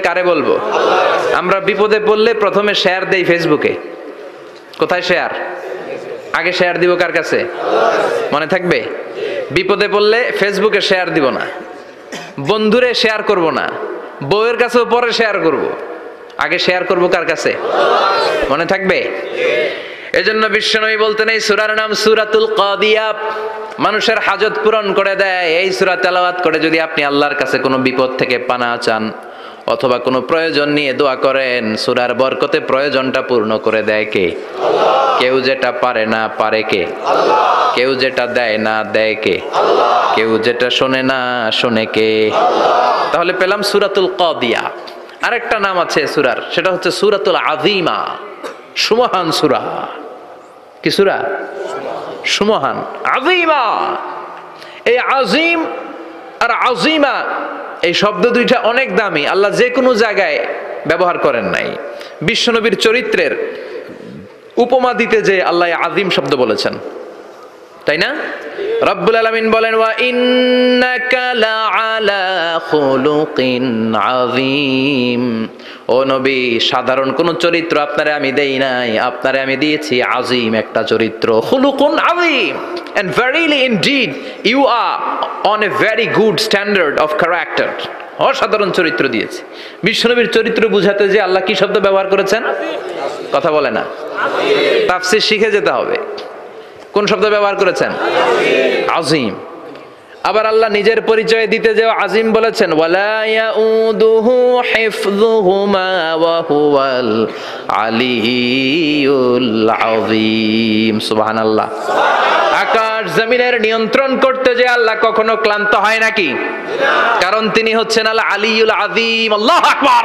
কারে বলবো? আমরা বিপদে পড়লে প্রথমে শেয়ার দেই ফেসবুকে। কোথায় শেয়ার? আগে শেয়ার দিব কার কাছে? মনে থাকবে? বিপদে পড়লে ফেসবুকে শেয়ার দিব না, বন্ধুরে শেয়ার করব না, বউয়ের কাছেও পরে শেয়ার করব, আগে শেয়ার করব কার কাছে? মনে থাকবে? এজন্য বিশ্বনবী বলতেন এই সূরার নাম সূরাতুল কাদিয়া, মানুষের হাজত পূরণ করে দেয়। এই সূরা তেলাওয়াত করে যদি আপনি আল্লাহর কাছে কোনো বিপদ থেকে পানা চান অথবা কোনো প্রয়োজন নিয়ে দোয়া করেন, সূরার বরকতে প্রয়োজনটা পূর্ণ করে দেয় কে? আল্লাহ। কেউ যেটা পারে না পারে কে? আল্লাহ। কেউ যেটা দেয় না দেয় কে? আল্লাহ। কেউ যেটা শোনে না শোনে কে? আল্লাহ। তাহলে পেলাম সূরাতুল কাদিয়া। আরেকটা নাম আছে সূরার, সেটা হচ্ছে সূরাতুল আযীমা, সুমহান সূরা। কি সূরা? সুমহান, আযীমা। এই আযীম আর আযীমা এই শব্দ দুইটা অনেক দামি, আল্লাহ যে কোনো জায়গায় ব্যবহার করেন নাই। বিশ্বনবীর চরিত্রের উপমা দিতে যে আল্লাহ আযীম শব্দ বলেছেন, তাই না? রব্বুল আলামিন বলেন ওয়া ইন্নাকা লাআলা খুলুকিন আযীম। ও নবী, সাধারণ কোন চরিত্র আপনারে আমি দেই নাই, আপনারে আমি দিয়েছি আযীম একটা চরিত্র, খুলুকুন আযীম। And verily indeed you are on a very good standard of character. অসাধারণ চরিত্র দিয়েছি। বিশ্বনবীর চরিত্র বুঝাতে যে আল্লাহ কি শব্দ ব্যবহার করেছেন? কথা বলে না, তাফসীর শিখে যেতে হবে। কোন শব্দ ব্যবহার করেছেন? আযীম। আবার আল্লাহ নিজের পরিচয় দিতে যে আযীম বলেছেন, ওয়ালা ইয়াউদুহু হিফযুহুমা ওয়া হুয়াল আলিয়্যুল আযীম। সুবহানাল্লাহ। আকাশ জমিনের নিয়ন্ত্রণ করতে যে আল্লাহ কখনো ক্লান্ত হয় নাকি? কারণ তিনি হচ্ছেন আল আলিয়্যুল আযীম। আল্লাহু আকবার।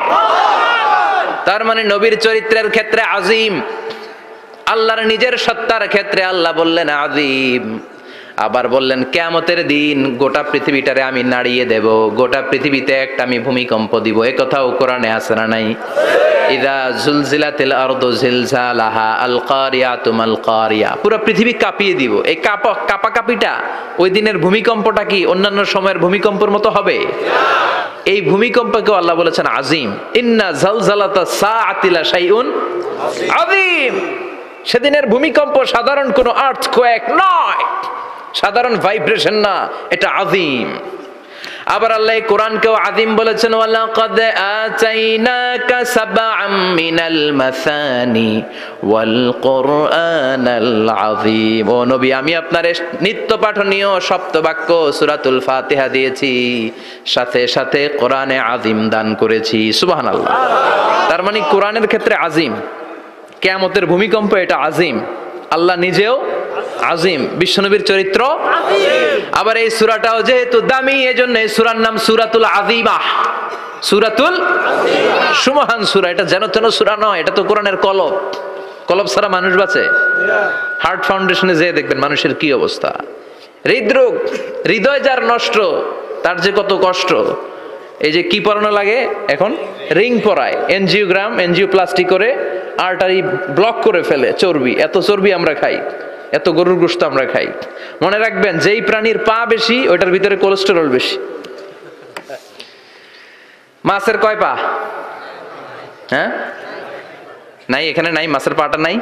তার মানে নবীর চরিত্রের ক্ষেত্রে আযীম, আল্লাহর নিজের সত্তার ক্ষেত্রে আল্লাহ বললেন আযীম। আবার বললেন কিয়ামতের দিন গোটা পৃথিবীটারে আমি নাড়িয়ে দেব, গোটা পৃথিবীতে একটা আমি ভূমিকম্প দিব। এই কথাও কোরআনে আছে না নাই? ইযা জুলজিলাতিল আরদু জিলজালাহা আল কারিয়াতু মাল কারিয়া। পুরো পৃথিবী কাঁপিয়ে দিব। এই কাঁপাকাঁপিটা ওই দিনের ভূমিকম্পটা কি অন্যান্য সময়ের ভূমিকম্পের মতো হবে? এই ভূমিকম্পকে আল্লাহ বলেছেন আযীম। ইন্না জালজালাতা সাআতি লা শাইউন আযীম। সেদিনের ভূমিকম্প সাধারণ কোনো আর্থকোয়েক নয়, সাধারণ ভাইব্রেশন না, এটা আযীম। আবার আল্লাহ কোরআনকেও আযীম বলেছেন, ওয়ালাকাদ আতাইনাকা সাবআম মিনাল মাসানি ওয়াল কুরআনাল আযীম। ও নবী, আমি আপনারে নিত্য পাঠনীয় সপ্তবাক্য সূরাতুল ফাতিহা দিয়েছি, সাথে সাথে কোরআনে আযীম দান করেছি। সুবহানাল্লাহ। তার মানে কোরআনের ক্ষেত্রে আযীম, কিয়ামতের ভূমিকম্প এটা আযীম, আল্লাহ নিজেও আযীম, বিশ্বনবীর চরিত্র আযীম। আবার এই সূরাটাও যেহেতু দামি, এজন্য এই সূরার নাম সূরাতুল আযীমা, সূরাতুল আযীমা, সুমহান সূরা। এটা যেন তেন সূরা নয়, এটা তো কোরআনের কলব। কলব ছাড়া মানুষ বাঁচে? হার্ট ফাউন্ডেশনে যেয়ে দেখবেন মানুষের কি অবস্থা। হৃদরোগ, হৃদয় যার নষ্ট, তার যে কত কষ্ট। এই যে কি পরানো লাগে এখন? রিং পরায়, এনজিওগ্রাম, এনজিওপ্লাস্টি করে আর্টারি ব্লক করে ফেলে। চর্বি, এত চর্বি আমরা খাই, এত গরুর গোশত আমরা খাই। মনে রাখবেন, যেই প্রাণীর পা বেশি ওইটার ভিতরে কোলেস্টেরল বেশি। মাছের কয় পা? হ্যাঁ, নাই, এখানে নাই, মাছের পাটা নাই,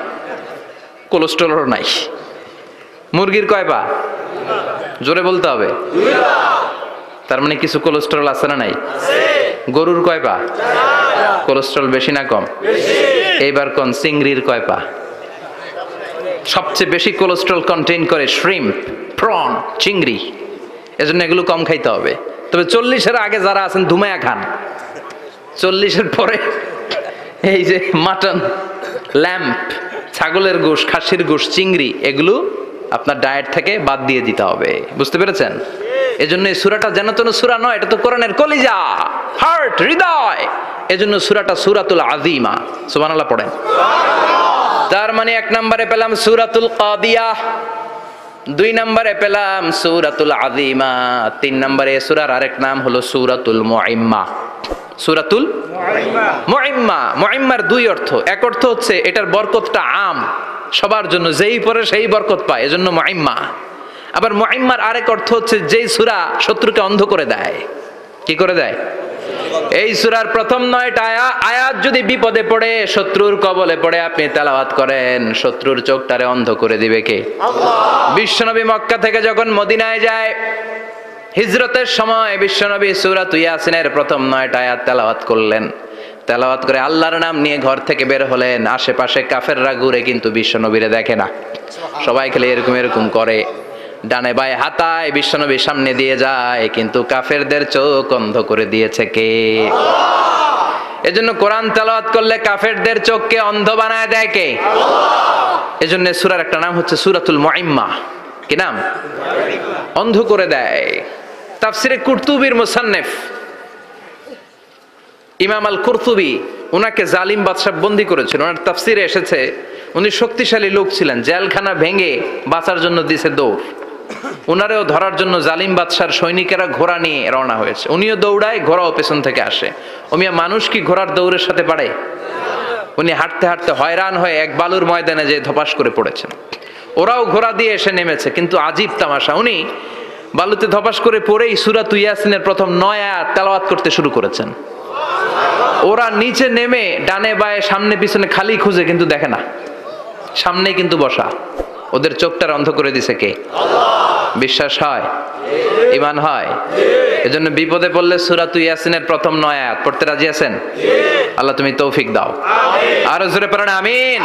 কোলেস্টেরল নাই। মুরগির কয় পা? জোরে বলতে হবে। তার মানে কিছু কোলেস্টেরল আছে না নাই? গরুর কয় পা? কোলেস্টেরল বেশি না কম? এইবার কোন চিংড়ির কয় পা? সবচেয়ে বেশি কোলেস্টেরল কন্টেইন করে শ্রিম্প, প্রন, চিংড়ি। এজন্য এগুলো কম খাইতে হবে। তবে 40-এর আগে যারা আছেন ধুমায়া খান, 40-এর পরে এই যে মাটন, ল্যাম্প, ছাগলের গোশ, খাসির গোশ, চিংড়ি, এগুলো আপনার ডায়েট থেকে বাদ দিয়ে দিতে হবে। বুঝতে পেরেছেন? এজন্য এই সূরাটা যেন তেন সূরা নয়, এটা তো কোরআনের কলিজা, হার্ট, হৃদয়। এজন্য সূরাটা সূরাতুল আযীমা। সুবহানাল্লাহ পড়েন। তার মানে 1 নম্বরে পেলাম সূরাতুল কাদিয়া, 2 নম্বরে পেলাম সূরাতুল আযীমা, 3 নম্বরে সূরার আরেক নাম হলো সূরাতুল মুইম্মা। সূরাতুল মুইম্মা। মুইম্মার 2 অর্থ। এক অর্থ হচ্ছে এটার বরকতটা আম, সবার জন্য, যেই পড়ে সেই বরকত পায়, এজন্য মুইম্মা। আবার মুইম্মার আরেক অর্থ হচ্ছে যেই সূরা শত্রুকে অন্ধ করে দেয়। কি করে দেয়? এই সূরার প্রথম 9টা আয়াত যদি বিপদে পড়ে, শত্রুর কবলে পড়ে আপনি তেলাওয়াত করেন, শত্রুর চোখটারে অন্ধ করে দিবে কে? আল্লাহ। বিশ্বনবী মক্কা থেকে যখন মদিনায় যায়, হিজরতের সময় বিশ্বনবী সূরাত ইয়াসিনের প্রথম 9টা আয়াত তেলাওয়াত করলেন। তেলাওয়াত করে আল্লাহর নাম নিয়ে ঘর থেকে বের হলেন। আশেপাশে কাফেররা ঘুরে কিন্তু বিশ্বনবীরে দেখে না, সবাই খেলে এরকম এরকম করে, ডানে বায়ে হাতায় বিশ্বনবীর সামনে দিয়ে যায়, কিন্তু কাফেরদের চোখ অন্ধ করে দিয়েছে কে? আল্লাহ। এজন্য কোরআন তেলাওয়াত করলে কাফেরদের চোখকে অন্ধ বানায় দেয় কে? আল্লাহ। এজন্য সূরার একটা নাম হচ্ছে সূরাতুল মুইম্মা। কি নাম? অন্ধ করে দেয়। তাফসিরে কুরতুবির মুসান্নিফ ইমাম আল কুরতুবি, উনাকে জালিম বাদশা বন্দী করেছিল। ওনার তাফসিরে এসেছে উনি শক্তিশালী লোক ছিলেন, জেলখানা ভেঙে বাঁচার জন্য দিছে দৌড়। উনারেও ধরার জন্য জালিম বাদশার সৈনিকেরা ঘোড়া নিয়ে রওনা হয়েছে, উনিও দৌড়ায়, ঘোড়াও পেছন থেকে আসে। ওমিয়া মানুষ কি ঘোড়ার দৌড়ের সাথে পারে? উনি হাঁটতে হাঁটতে হয়রান হয়ে এক বালুর ময়দানে যে ধপাস করে পড়েছেন। ওরাও ঘোড়া দিয়ে এসে নেমেছে, কিন্তু আজীব তামাশা, উনি বালুতে ধপাস করে পড়েই সূরাত ইয়াসিনের প্রথম 9 আয়াত তেলাওয়াত করতে শুরু করেছেন। ওরা নিচে নেমে ডানে বায়ে সামনে পিছনে খালি খুঁজে, কিন্তু দেখে না, সামনেই কিন্তু বসা। ওদের চোখটার অন্ধ করে দিছে কে? আল্লাহ। বিশ্বাস হয়? ঈমান হয়? এজন্য বিপদে পড়লে সূরাত ইয়াসিনের প্রথম 9 আয়াত পড়তে রাজি আছেন? আল্লাহ তুমি তৌফিক দাও। আরো জোরে পড়েন আমিন।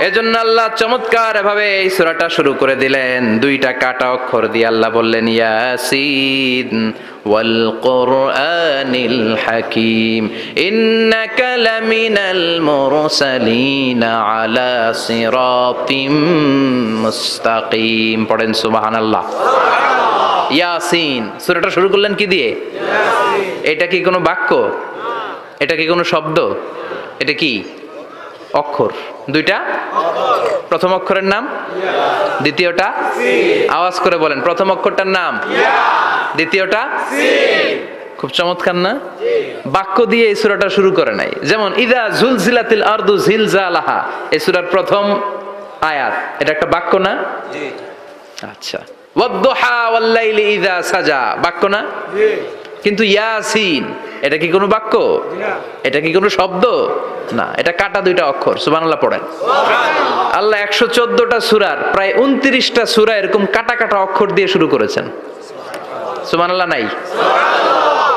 এজন্য আল্লাহ চমৎকার ভাবে এই সূরাটা শুরু করে দিলেন। 2টা কাটা অক্ষর দিয়ে আল্লাহ বললেন ইয়াসিন ওয়াল কুরআনিল হাকীম ইন্নাকা লামিনাল মুরসালিন আলা সিরাতিম মুস্তাকিম। পড়েন সুবহানাল্লাহ। ইয়াসিন সূরাটা শুরু করলেন কি দিয়ে? ইয়াসিন। এটা কি কোনো বাক্য? এটা কি কোনো শব্দ? এটা কি অক্ষর? 2টা প্রথম অক্ষরের নাম, দ্বিতীয়টা আওয়াজ করে বলেন, প্রথম অক্ষরটার নাম, দ্বিতীয়টা। খুব চমৎকার না? বাক্য দিয়ে এই সূরাটা শুরু করে নাই। যেমন ইযা জুলজিলাতিল আরদু জিলজালাহা, এই সূরার প্রথম আয়াত, এটা একটা বাক্য না? জি। আচ্ছা। ওয়াদ-দুহা ওয়াল-লাইলি ইযা সাজা, বাক্য না? জি। কিন্তু ইয়াসিন এটা কি কোনো বাক্য? এটা কি কোনো শব্দ? না, এটা কাটা 2টা অক্ষর। সুবহানাল্লাহ পড়েন। সুবহানাল্লাহ। আল্লাহ 114টা সূরার প্রায় 29টা সূরা এরকম কাটা কাটা অক্ষর দিয়ে শুরু করেছেন। সুবহানাল্লাহ নাই? সুবহানাল্লাহ।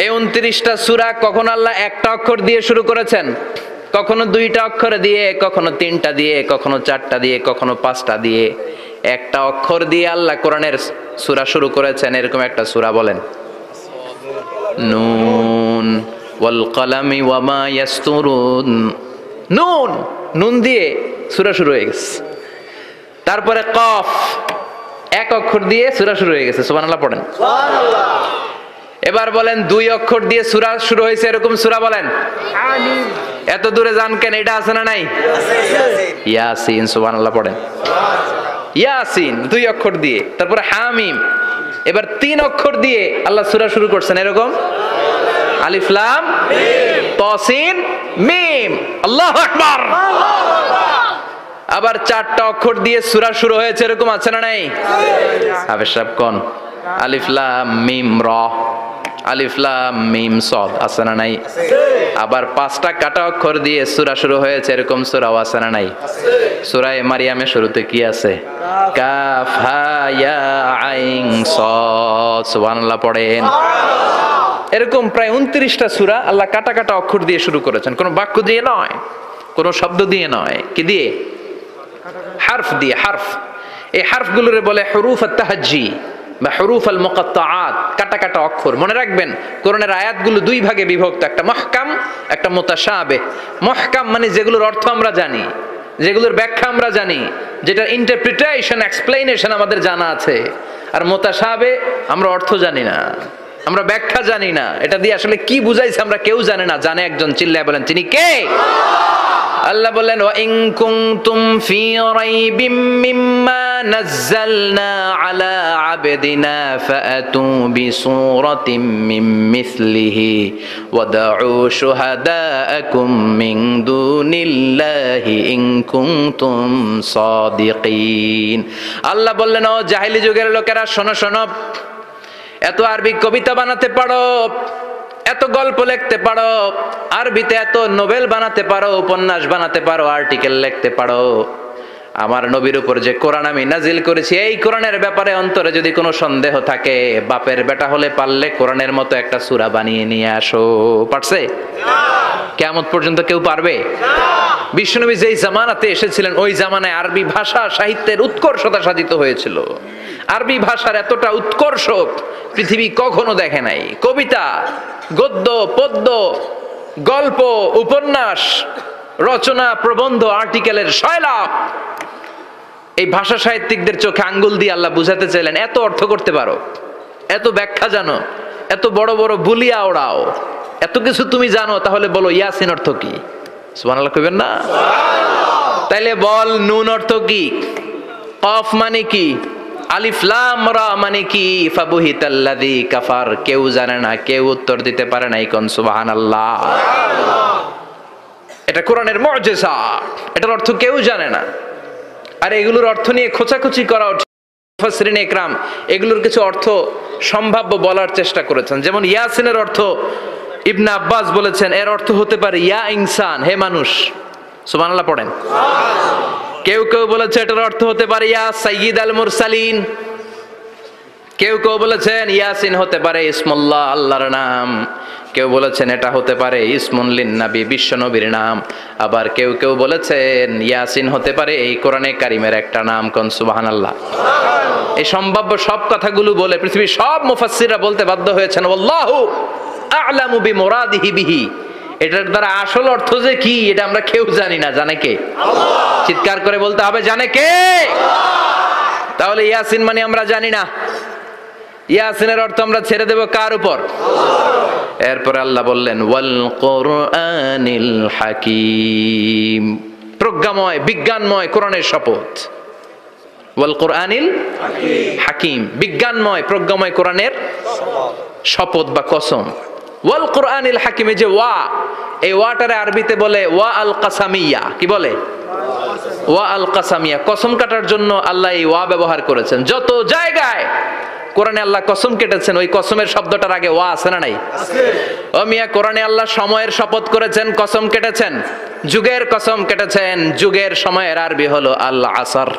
এই 29টা সূরা কখন আল্লাহ একটা অক্ষর দিয়ে শুরু করেছেন, কখনো 2টা অক্ষর দিয়ে, কখনো 3টা দিয়ে, কখনো 4টা দিয়ে, কখনো 5টা দিয়ে। একটা অক্ষর দিয়ে আল্লাহ কোরআনের সূরা শুরু করেছেন। এরকম একটা সূরা বলেন। নুন ওয়াল কলামি ওয়া মা ইয়াসতুরুন। নুন, নুন দিয়ে সূরা শুরু হয়ে গেছে। তারপরে কফ, এক অক্ষর দিয়ে সূরা শুরু হয়ে গেছে। সুবহানাল্লাহ পড়েন। সুবহানাল্লাহ। এবার বলেন 2 অক্ষর দিয়ে সূরা শুরু হয়েছে এরকম সূরা বলেন। আমিন। এত দূরে যান কেন? এটা আছে না নাই? ইয়াসিন। সুবহানাল্লাহ পড়েন। ইয়াসিন 2 অক্ষর দিয়ে। তারপরে হামিম। এবার 3 অক্ষর দিয়ে আল্লাহ সূরা শুরু করছেন এরকম। আলিফ লাম মিম তাসিন মিম। আল্লাহু আকবার। আবার 4টা অক্ষর দিয়ে সূরা শুরু হয়েছে এরকম আছে না নাই? হাফেজ সাহেব কোন? আলিফ লাম মিম র, আলিফ লাম মিম সদ আছে না নাই? আবার 5টা কাটা অক্ষর দিয়ে সূরা শুরু হয়েছে এরকম সূরাও আছে না নাই? সূরা মারিয়ামের শুরুতে কি আছে? কাফ হা ইয়া আইন সদ। সুবহানাল্লাহ পড়েন। এরকম প্রায় 29টা সূরা আল্লাহ কাটা কাটা অক্ষর দিয়ে শুরু করেছেন, কোনো বাক্য দিয়ে নয়, কোনো শব্দ দিয়ে নয়। কি দিয়ে? হারফ দিয়ে। হারফ, এই হারফগুলোরে বলে হুরুফ আত-তাহাজ্জি বা হুরুফ আল মুকাত্তাআত, কাটা কাটা অক্ষর। মনে রাখবেন কোরআনের আয়াতগুলো 2 ভাগে বিভক্ত, একটা মুহকাম, একটা মুতাশাবিহ। মুহকাম মানে যেগুলোর অর্থ আমরা জানি, যেগুলোর ব্যাখ্যা আমরা জানি, যেটার ইন্টারপ্রিটেশন এক্সপ্লেনেশন আমাদের জানা আছে। আর মুতাশাবিহ আমরা অর্থ জানি না, আমরা ব্যাখ্যা জানি না, এটা দিয়ে আসলে কি বুঝাইছে আমরা কেউ জানে না। জানে একজন, চিল্লায় বলেন তিনি কে? আল্লাহ বলেন ওয়া ইন কুনতুম ফি রাইবিম মিম্মা নাযালনা আলা আবদিনা ফাআতু বিসূরাতিম মিন মিসলিহি ওয়াদউ শুহাদাআকুম মিন দুনিল্লাহি ইন কুনতুম সাদিকিন। আল্লাহ বললেন ও জাহেলি যুগের লোকেরা, শোনো শোনো, এত আরবি কবিতা বানাতে পারো, এত গল্প লিখতে পারো, আরবিতে এত নোবেল বানাতে পারো, উপন্যাস বানাতে পারো, আর্টিকেল লিখতে পারো, আমার নবীর উপর যে কোরআন আমি নাজিল করেছি এই কোরআনের ব্যাপারে অন্তরে যদি কোনো সন্দেহ থাকে, বাপের বেটা হলে পারলে কোরআনের মতো একটা সূরা বানিয়ে নিয়ে আসো। পারছে? কিয়ামত পর্যন্ত কেউ পারবে? বিশ্বনবী যেই জামানাতে এসেছিলেন ওই জামানায় আরবি ভাষা সাহিত্যের উৎকর্ষতা সাধিত হয়েছিল। আরবি ভাষার এতটা উৎকর্ষ পৃথিবী কখনো দেখে নাই। কবিতা, গদ্য, পদ্য, গল্প, উপন্যাস, রচনা, প্রবন্ধ, আর্টিকেলের সয়লাভ। এই ভাষা সাহিত্যিকদের চোখে আঙ্গুল দিয়ে আল্লাহ বুঝাতে চাইলেন, এত অর্থ করতে পারো, এত ব্যাখ্যা জানো, এত বড় বড় বুলিয়া ওড়াও, এত কিছু তুমি জানো, তাহলে বলো ইয়াসিন অর্থ কি? সুবহানাল্লাহ কইবেন না? তাইলে বল নুন অর্থ কি, কফ মানে কি, আলিফ লাম রা মানে কি, ফাবুহিতাল্লাযী কাফার। কেউ জানে না, কেউ উত্তর দিতে পারে না। কোন সুবহানাল্লাহ। এটা কোরআনের মুজিজা, এটার অর্থ কেউ জানে না। আর এগুলোর অর্থ নিয়ে খোঁচাখুচি করা, মুফাসসিরিনে ইকরাম এগুলোর কিছু অর্থ সম্ভাব্য বলার চেষ্টা করেছেন। যেমন ইয়াসিনের অর্থ ইবনে আব্বাস বলেছেন এর অর্থ হতে পারে ইয়া ইনসান, হে মানুষ। সুবহানাল্লাহ পড়েন। কেউ কেউ বলেছে এটার অর্থ হতে পারে ইয়া সাইয়্যিদ আল মুরসালিন। কেউ কেউ বলেছেন ইয়াসিন হতে পারে ইসমুল্লাহ, আল্লাহর নাম। কেউ বলেছেন এটা হতে পারে ইসমুন লিন নবী, বিশ্ব নবীর নাম। আবার কেউ কেউ বলেছেন ইয়াসিন হতে পারে এই কোরআনে কারিমের একটা নাম। কোন সুবহানাল্লাহ। এই সম্ভাব্য সব কথাগুলো বলে পৃথিবীর সব মুফাসসিররা বলতে বাধ্য হয়েছেন আল্লাহু আ'লামু বিমুরাদিহি বিহি। এটার দ্বারা আসল অর্থ যে কি এটা আমরা কেউ জানি না। জানে কে? আল্লাহ। চিৎকার করে বলতে হবে, জানে কে? আল্লাহ। তাহলে ইয়াসিন মানে আমরা জানি না। ইয়াসিনের অর্থ আমরা ছেড়ে দেব কার উপর? আল্লাহ। এরপর আল্লাহ বললেন ওয়াল কোরআনিল হাকীম, প্রজ্ঞাময় বিজ্ঞানময় কোরআনের শপথ। ওয়াল কোরআনিল হাকীম, বিজ্ঞানময় প্রজ্ঞাময় কোরআনের শপথ বা কসম। ওয়াল কোরআনিল হাকিমে যে ওয়া, এই ওয়াটারে আরবিতে বলে ওয়া আল কাসামিয়া। কি বলে? ওয়া আল কাসামিয়া। কসম কাটার জন্য আল্লাহ এই ওয়া ব্যবহার করেছেন। যত জায়গায় কোরআনে আল্লাহ কসম কেটেছেন ওই কসমের শব্দটার আগে ওয়া আছে না নাই? আছে। ও মিয়া, কোরআনে আল্লাহ সময়ের শপথ করেছেন, কসম কেটেছেন, যুগের কসম কেটেছেন। যুগের সময়ের আরবি হলো আল আসর।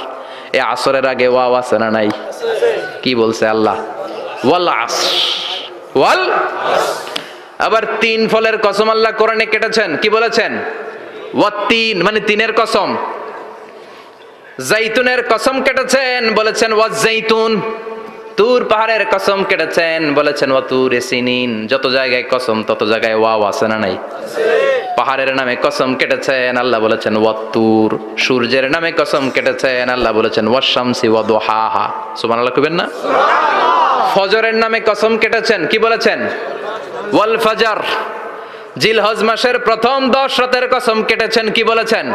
এই আসরের আগে ওয়া আছে না নাই? আছে। কি বলছে আল্লাহ? ওয়াল আসর, ওয়াল। আবার তিন ফলের কসম আল্লাহ কোরআনে কেটেছেন। কি বলেছেন? ওয়াত্তিন মানে তিনের কসম। জাইতুনের কসম কেটেছেন, বলেছেন ওয়াজ্জাইতুন। তুর পাহাড়ের কসম কেটেছেন, বলেছেন ওয়াতুর সিনিন। যত জায়গায় কসম তত জায়গায় ওয়াও আছে না নাই? আছে। পাহাড়ের নামে কসম কেটেছেন, আল্লাহ বলেছেন ওয়াতুর। সূর্যের নামে কসম কেটেছেন, আল্লাহ বলেছেন ওয়াশ-শামসি ওয়া দুহাহা। সুবহানাল্লাহ কইবেন না? সুবহানাল্লাহ। ফজরের নামে কসম কেটেছেন, কি বলেছেন? ওয়াল ফাজর। জিলহজ মাসের প্রথম 10 রাতের কসম কেটেছেন, কি বলেছেন?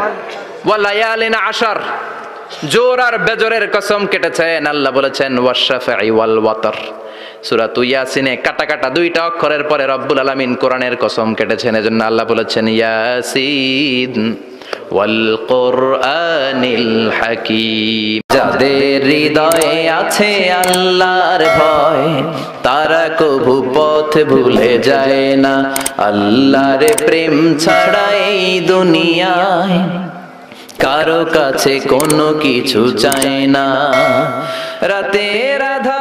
ওয়া লায়ালিন আশর। জোর আর বেজরের কসম কেটেছেন, আল্লাহ বলেছেন ওয়াশ-শাফঈ ওয়াল ওয়াতর। সূরা ইয়াসিনে কাটা কাটা দুইটা অক্ষরের পরে রব্বুল আলামিন কোরআনের কসম কেটেছেন। এজন্য আল্লাহ বলেছেন ইয়াসিন ওয়াল কোরআনিল হাকীম। যাদের হৃদয়ে আছে আল্লাহর ভয় তারা কভু পথ ভুলে যায় না। আল্লাহর প্রেম ছাড়া এই দুনিয়ায় কারো কাছে কোনো কিছু চায় না। রাতের আধার